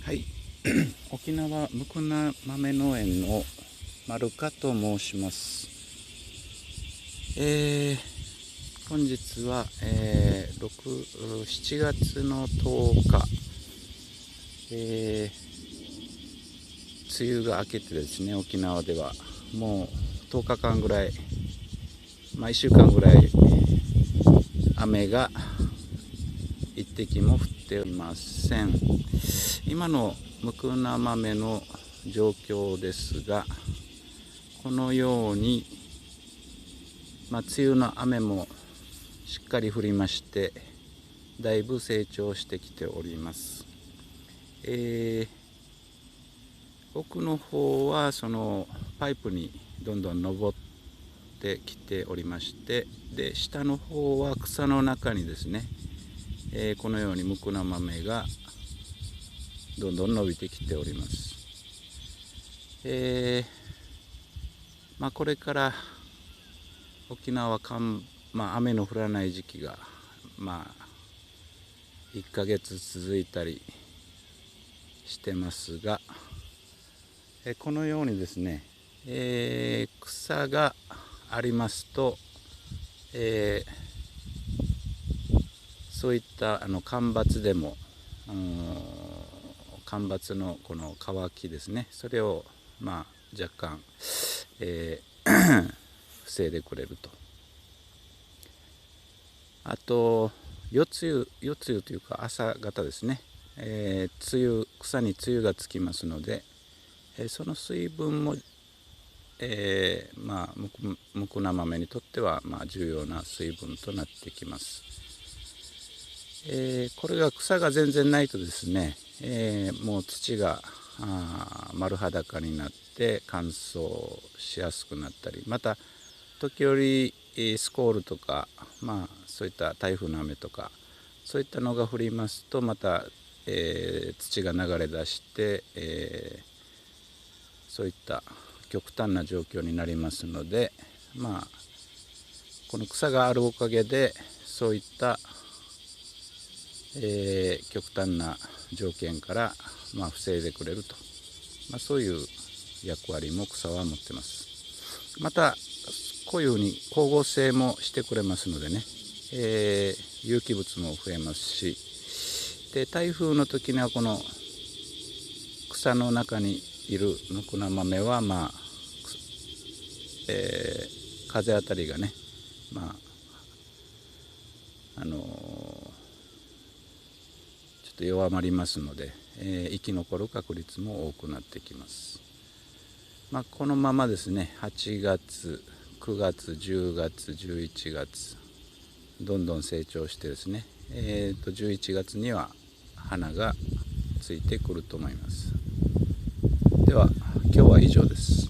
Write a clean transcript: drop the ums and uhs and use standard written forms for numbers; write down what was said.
はい、沖縄むくな豆農園の丸香と申します。本日は、7月の10日、梅雨が明けてですね、沖縄ではもう10日間ぐらい、1週間ぐらい雨が一滴も降っておりません。今のむくな豆の状況ですが、このように、梅雨の雨もしっかり降りまして、だいぶ成長してきております。奥の方はそのパイプにどんどん登ってきておりまして、で下の方は草の中にですね、このようにむくな豆がどんどん伸びてきております。これから沖縄は雨の降らない時期が1ヶ月続いたりしてますが、このようにですね、草がありますと、そういった間伐でも間伐のこの乾きですね、それを若干、防いでくれると。あと夜露というか朝方ですね、草に露がつきますので、その水分も、むくな豆にとっては重要な水分となってきます。これが草が全然ないとですね、もう土が丸裸になって乾燥しやすくなったり、また時折スコールとか、そういった台風の雨とかそういったのが降りますと、また、土が流れ出して、そういった極端な状況になりますので、この草があるおかげでそういった、極端な条件から防いでくれると、そういう役割も草は持ってます。またこういうふうに光合成もしてくれますのでね、有機物も増えますし、で台風の時にはこの草の中にいるむくな豆は風当たりがね、ちょっと弱まりますので、生き残る確率も多くなってきます。このままですね、8月9月10月11月どんどん成長してですね、11月には花がついてくると思います。では今日は以上です。